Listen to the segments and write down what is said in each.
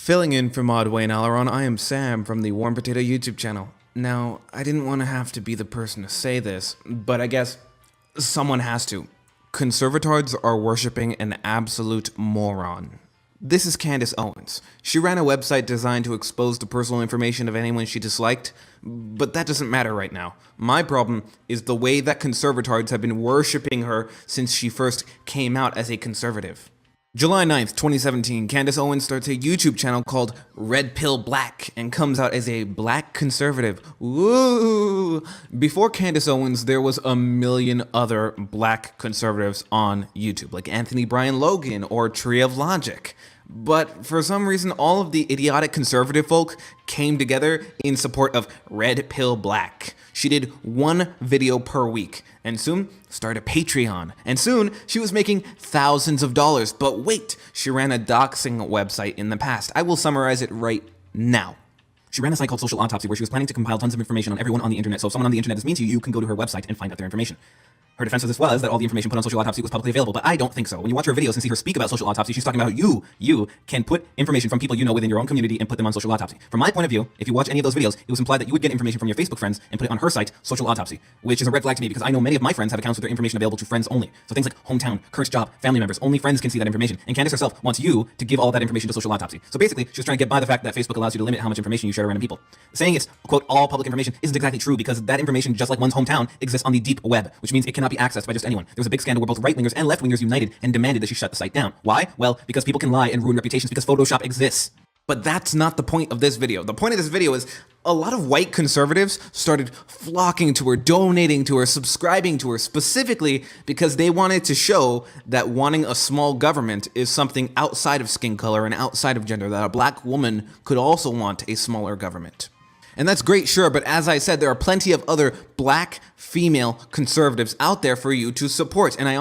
Filling in for Mod Wayne Alleron, I am Sam from the WARMPOTATO YouTube channel. Now, I didn't want to have to be the person to say this, but I guess someone has to. Conservitards are worshipping an absolute moron. This is Candace Owens. She ran a website designed to expose the personal information of anyone she disliked, but that doesn't matter right now. My problem is the way that conservitards have been worshipping her since she first came out as a conservative. July 9th, 2017, Candace Owens starts a YouTube channel called Red Pill Black and comes out as a black conservative. Woo! Before Candace Owens, there was a million other black conservatives on YouTube, like Anthony Bryan Logan or Tree of Logic. But for some reason, all of the idiotic conservative folk came together in support of Red Pill Black. She did one video per week, and soon started a Patreon. And soon, she was making thousands of dollars. But wait, she ran a doxing website in the past. I will summarize it right now. She ran a site called Social Autopsy where she was planning to compile tons of information on everyone on the internet. So if someone on the internet is mean to you, you can go to her website and find out their information. Her defense of this was that all the information put on Social Autopsy was publicly available, but I don't think so. When you watch her videos and see her speak about Social Autopsy, she's talking about how you can put information from people you know within your own community and put them on Social Autopsy. From my point of view, if you watch any of those videos, it was implied that you would get information from your Facebook friends and put it on her site, Social Autopsy, which is a red flag to me because I know many of my friends have accounts with their information available to friends only. So things like hometown, current job, family members, only friends can see that information, and Candace herself wants you to give all that information to Social Autopsy. So basically, she was trying to get by the fact that Facebook allows you to limit how much information you share to random people. Saying it's, quote, all public information isn't exactly true because that information, just like one's hometown, exists on the deep web, which means it cannot be accessed by just anyone. There was a big scandal where both right-wingers and left-wingers united and demanded that she shut the site down. Why? Well, because people can lie and ruin reputations because Photoshop exists. But that's not the point of this video. The point of this video is a lot of white conservatives started flocking to her, donating to her, subscribing to her, specifically because they wanted to show that wanting a small government is something outside of skin color and outside of gender, that a black woman could also want a smaller government. And that's great, sure, but as I said, there are plenty of other black female conservatives out there for you to support. And I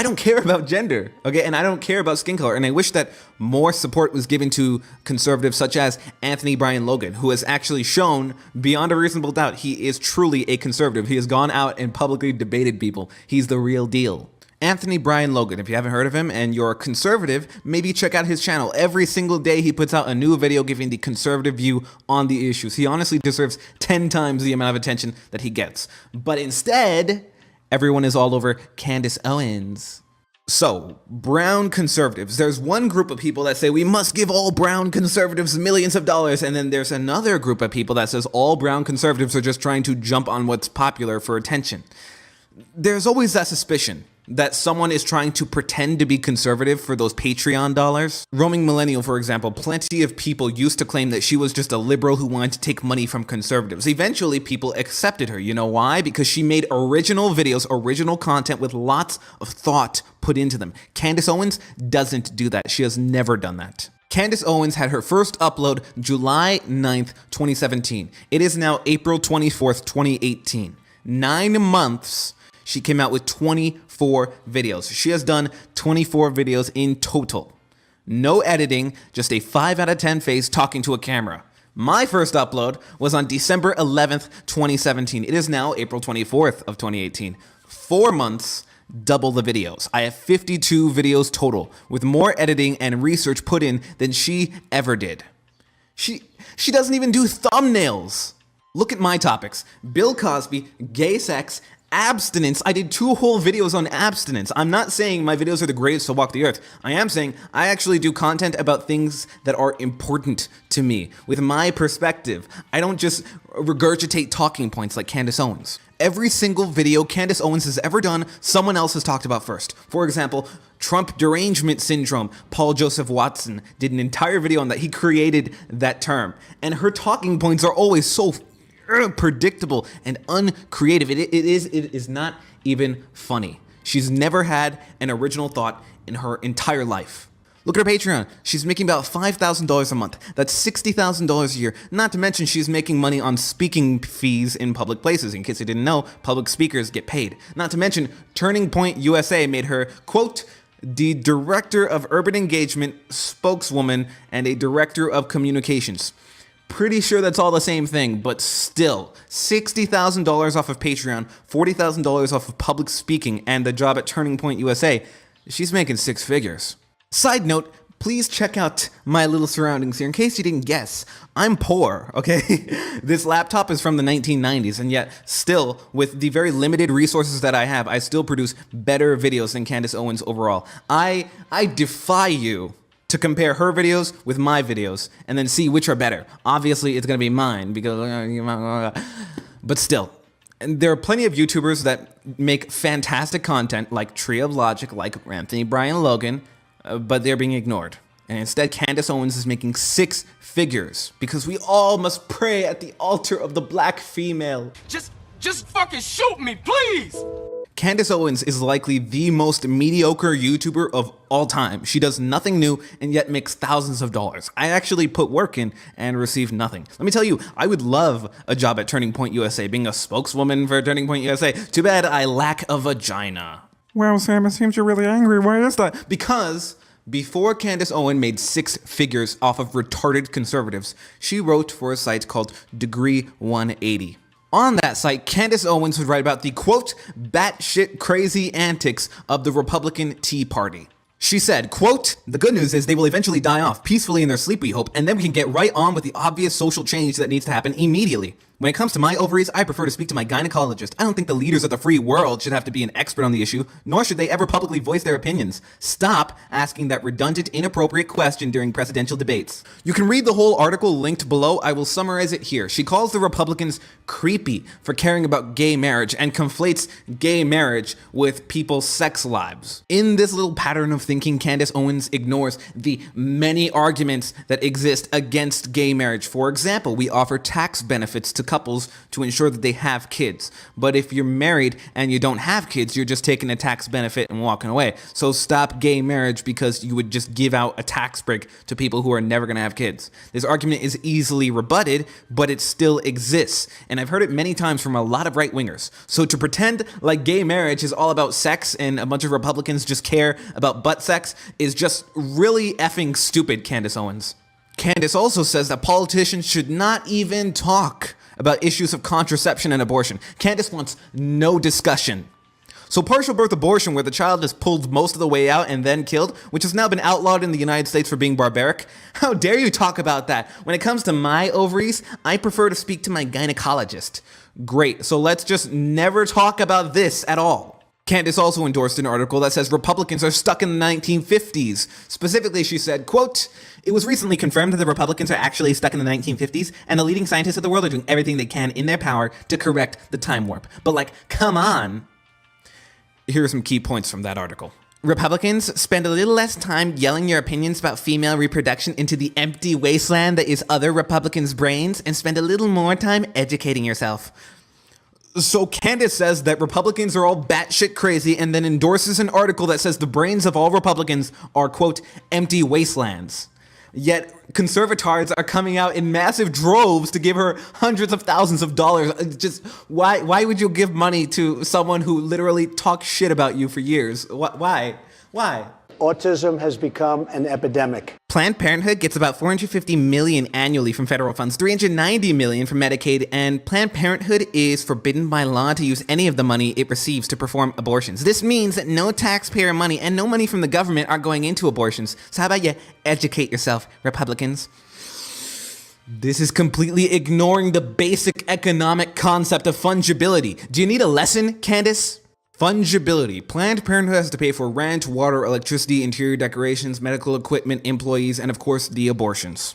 don't care about gender, okay? And I don't care about skin color. And I wish that more support was given to conservatives such as Anthony Bryan Logan, who has actually shown beyond a reasonable doubt he is truly a conservative. He has gone out and publicly debated people. He's the real deal. Anthony Bryan Logan, if you haven't heard of him and you're a conservative, maybe check out his channel. Every single day he puts out a new video giving the conservative view on the issues. He honestly deserves 10 times the amount of attention that he gets. But instead, everyone is all over Candace Owens. So, brown conservatives. There's one group of people that say we must give all brown conservatives millions of dollars, and then there's another group of people that says all brown conservatives are just trying to jump on what's popular for attention. There's always that suspicion that someone is trying to pretend to be conservative for those Patreon dollars. Roaming Millennial, for example, plenty of people used to claim that she was just a liberal who wanted to take money from conservatives. Eventually, people accepted her. You know why? Because she made original videos, original content with lots of thought put into them. Candace Owens doesn't do that. She has never done that. Candace Owens had her first upload July 9th, 2017. It is now April 24th, 2018. 9 months. She came out with 24 videos. She has done 24 videos in total. No editing, just a 5 out of 10 face talking to a camera. My first upload was on December 11th, 2017. It is now April 24th of 2018. 4 months, double the videos. I have 52 videos total, with more editing and research put in than she ever did. She doesn't even do thumbnails. Look at my topics: Bill Cosby, gay sex, abstinence. I did 2 whole videos on abstinence. I'm not saying my videos are the greatest to walk the earth. I am saying I actually do content about things that are important to me, with my perspective. I don't just regurgitate talking points like Candace Owens. Every single video Candace Owens has ever done, someone else has talked about first. For example, Trump derangement syndrome. Paul Joseph Watson did an entire video on that. He created that term. And her talking points are always so predictable and uncreative. It is not even funny. She's never had an original thought in her entire life. Look at her Patreon. She's making about $5,000 a month. That's $60,000 a year. Not to mention she's making money on speaking fees in public places. In case you didn't know, public speakers get paid. Not to mention Turning Point USA made her, quote, the director of urban engagement, spokeswoman, and a director of communications. Pretty sure that's all the same thing, but still, $60,000 off of Patreon, $40,000 off of public speaking, and the job at Turning Point USA. She's making 6 figures. Side note, please check out my little surroundings here. In case you didn't guess, I'm poor, okay? This laptop is from the 1990s, and yet still, with the very limited resources that I have, I still produce better videos than Candace Owens overall. I defy you to compare her videos with my videos and then see which are better. Obviously, it's gonna be mine because, but still. And there are plenty of YouTubers that make fantastic content like Tree of Logic, like Anthony Bryan Logan, but they're being ignored. And instead, Candace Owens is making 6 figures because we all must pray at the altar of the black female. Just fucking shoot me, please! Candace Owens is likely the most mediocre YouTuber of all time. She does nothing new and yet makes thousands of dollars. I actually put work in and received nothing. Let me tell you, I would love a job at Turning Point USA, being a spokeswoman for Turning Point USA. Too bad I lack a vagina. Wow, Sam, it seems you're really angry. Why is that? Because before Candace Owens made 6 figures off of retarded conservatives, she wrote for a site called Degree 180. On that site, Candace Owens would write about the, quote, batshit crazy antics of the Republican Tea Party. She said, quote, the good news is they will eventually die off peacefully in their sleep, we hope, and then we can get right on with the obvious social change that needs to happen immediately. When it comes to my ovaries, I prefer to speak to my gynecologist. I don't think the leaders of the free world should have to be an expert on the issue, nor should they ever publicly voice their opinions. Stop asking that redundant, inappropriate question during presidential debates. You can read the whole article linked below. I will summarize it here. She calls the Republicans creepy for caring about gay marriage and conflates gay marriage with people's sex lives. In this little pattern of thinking, Candace Owens ignores the many arguments that exist against gay marriage. For example, we offer tax benefits to couples to ensure that they have kids. But if you're married and you don't have kids, you're just taking a tax benefit and walking away. So stop gay marriage because you would just give out a tax break to people who are never going to have kids. This argument is easily rebutted, but it still exists. And I've heard it many times from a lot of right-wingers. So to pretend like gay marriage is all about sex and a bunch of Republicans just care about butt sex is just really effing stupid, Candace Owens. Candace also says that politicians should not even talk about issues of contraception and abortion. Candace wants no discussion. So partial birth abortion, where the child is pulled most of the way out and then killed, which has now been outlawed in the United States for being barbaric. How dare you talk about that? When it comes to my ovaries, I prefer to speak to my gynecologist. Great, so let's just never talk about this at all. Candace also endorsed an article that says Republicans are stuck in the 1950s. Specifically, she said, quote, it was recently confirmed that the Republicans are actually stuck in the 1950s, and the leading scientists of the world are doing everything they can in their power to correct the time warp. But like, come on. Here are some key points from that article. Republicans, spend a little less time yelling your opinions about female reproduction into the empty wasteland that is other Republicans' brains, and spend a little more time educating yourself. So Candace says that Republicans are all batshit crazy and then endorses an article that says the brains of all Republicans are, quote, empty wastelands. Yet conservitards are coming out in massive droves to give her hundreds of thousands of dollars. Just why would you give money to someone who literally talks shit about you for years? Why? Autism has become an epidemic. Planned Parenthood gets about $450 million annually from federal funds, $390 million from Medicaid, and Planned Parenthood is forbidden by law to use any of the money it receives to perform abortions. This means that no taxpayer money and no money from the government are going into abortions. So how about you educate yourself, Republicans? This is completely ignoring the basic economic concept of fungibility. Do you need a lesson, Candace? Fungibility. Planned Parenthood has to pay for rent, water, electricity, interior decorations, medical equipment, employees, and of course, the abortions.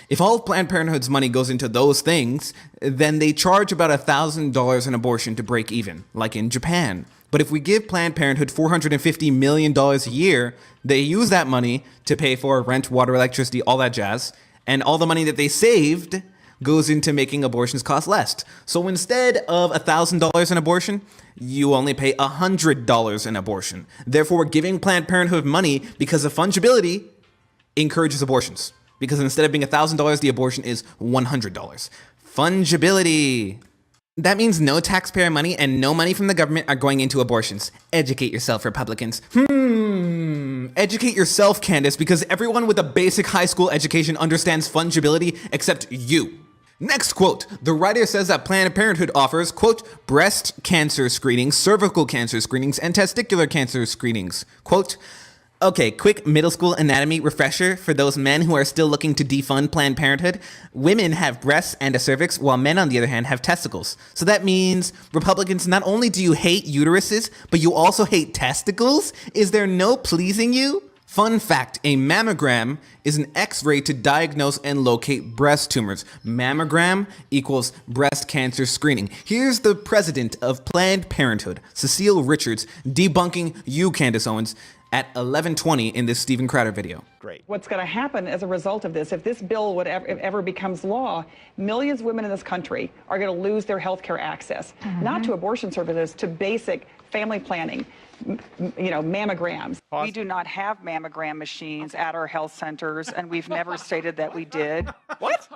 If all of Planned Parenthood's money goes into those things, then they charge about $1,000 an abortion to break even, like in Japan. But if we give Planned Parenthood $450 million a year, they use that money to pay for rent, water, electricity, all that jazz, and all the money that they saved goes into making abortions cost less. So instead of $1,000 an abortion, you only pay $100 an abortion. Therefore, giving Planned Parenthood money because of fungibility encourages abortions. Because instead of being $1,000, the abortion is $100. Fungibility. That means no taxpayer money and no money from the government are going into abortions. Educate yourself, Republicans. Educate yourself, Candace, because everyone with a basic high school education understands fungibility except you. Next quote, the writer says that Planned Parenthood offers, quote, breast cancer screenings, cervical cancer screenings, and testicular cancer screenings. Quote, Okay, quick middle school anatomy refresher for those men who are still looking to defund Planned Parenthood. Women have breasts and a cervix, while men, on the other hand, have testicles. So that means, Republicans, not only do you hate uteruses, but you also hate testicles? Is there no pleasing you? Fun fact, a mammogram is an X-ray to diagnose and locate breast tumors. Mammogram equals breast cancer screening. Here's the president of Planned Parenthood, Cecile Richards, debunking you, Candace Owens, at 11:20 in this Steven Crowder video. Great. What's going to happen as a result of this, if this bill would ever becomes law, millions of women in this country are going to lose their health care access, not to abortion services, to basic family planning, mammograms. Pause. We do not have mammogram machines at our health centers, and we've never stated that we did. What?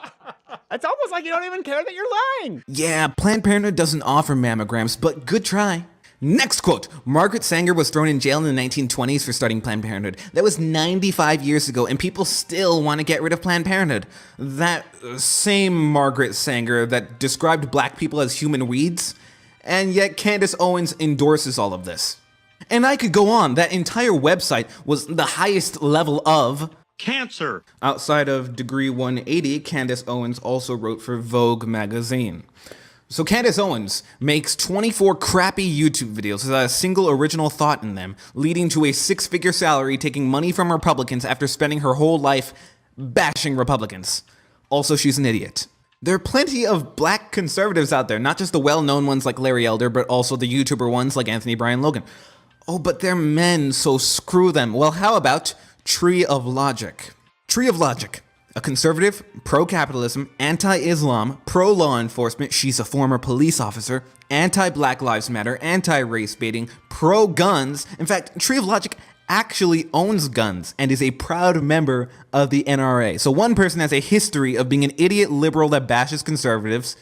It's almost like you don't even care that you're lying. Yeah, Planned Parenthood doesn't offer mammograms, but good try. Next quote, Margaret Sanger was thrown in jail in the 1920s for starting Planned Parenthood. That was 95 years ago, and people still want to get rid of Planned Parenthood. That same Margaret Sanger that described black people as human weeds, and yet Candace Owens endorses all of this. And I could go on. That entire website was the highest level of Cancer. Outside of Degree 180, Candace Owens also wrote for Vogue magazine. So Candace Owens makes 24 crappy YouTube videos without a single original thought in them, leading to a six-figure salary, taking money from Republicans after spending her whole life bashing Republicans. Also, she's an idiot. There are plenty of black conservatives out there, not just the well-known ones like Larry Elder, but also the YouTuber ones like Anthony Bryan Logan. Oh, but they're men, so screw them. Well, how about Tree of Logic? Tree of Logic. A conservative, pro-capitalism, anti-Islam, pro-law enforcement, she's a former police officer, anti-Black Lives Matter, anti-race baiting, pro-guns. In fact, Tree of Logic actually owns guns and is a proud member of the NRA. So one person has a history of being an idiot liberal that bashes conservatives,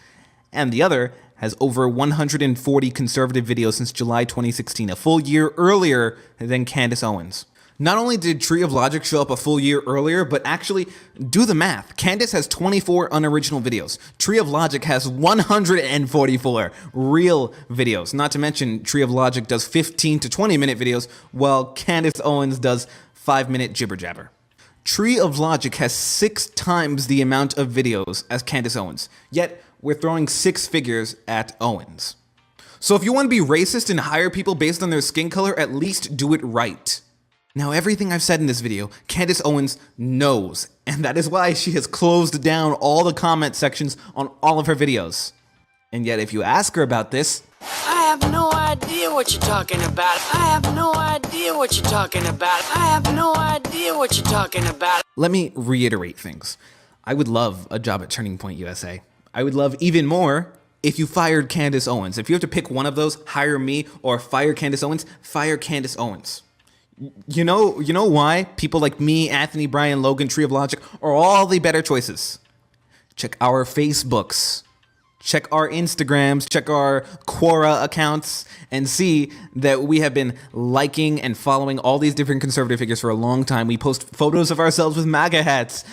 and the other has over 140 conservative videos since July 2016, a full year earlier than Candace Owens. Not only did Tree of Logic show up a full year earlier, but actually, do the math. Candace has 24 unoriginal videos. Tree of Logic has 144 real videos. Not to mention, Tree of Logic does 15 to 20 minute videos, while Candace Owens does 5-minute jibber jabber. Tree of Logic has 6 times the amount of videos as Candace Owens, yet we're throwing 6 figures at Owens. So if you want to be racist and hire people based on their skin color, at least do it right. Now, everything I've said in this video, Candace Owens knows, and that is why she has closed down all the comment sections on all of her videos. And yet, if you ask her about this, I have no idea what you're talking about. I have no idea what you're talking about. I have no idea what you're talking about. let me reiterate things. I would love a job at Turning Point USA. I would love even more if you fired Candace Owens. If you have to pick one of those, hire me, or fire Candace Owens, fire Candace Owens. You know why people like me, Anthony Bryan, Logan, Tree of Logic are all the better choices. Check our Facebooks, check our Instagrams, check our Quora accounts, and see that we have been liking and following all these different conservative figures for a long time. We post photos of ourselves with MAGA hats.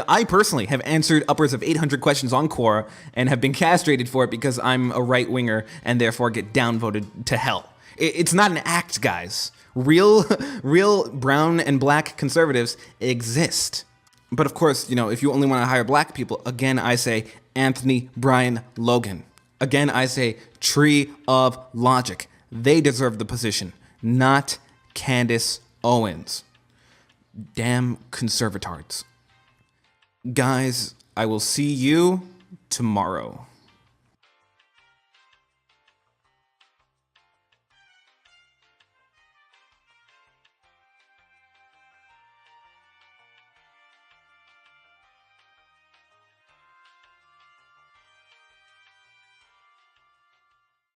I personally have answered upwards of 800 questions on Quora and have been castrated for it because I'm a right-winger and therefore get downvoted to hell. It's not an act, guys. Real brown and black conservatives exist. But of course, if you only want to hire black people, again, I say Anthony Bryan Logan. Again, I say Tree of Logic. They deserve the position, not Candace Owens. Damn conservitards. Guys, I will see you tomorrow.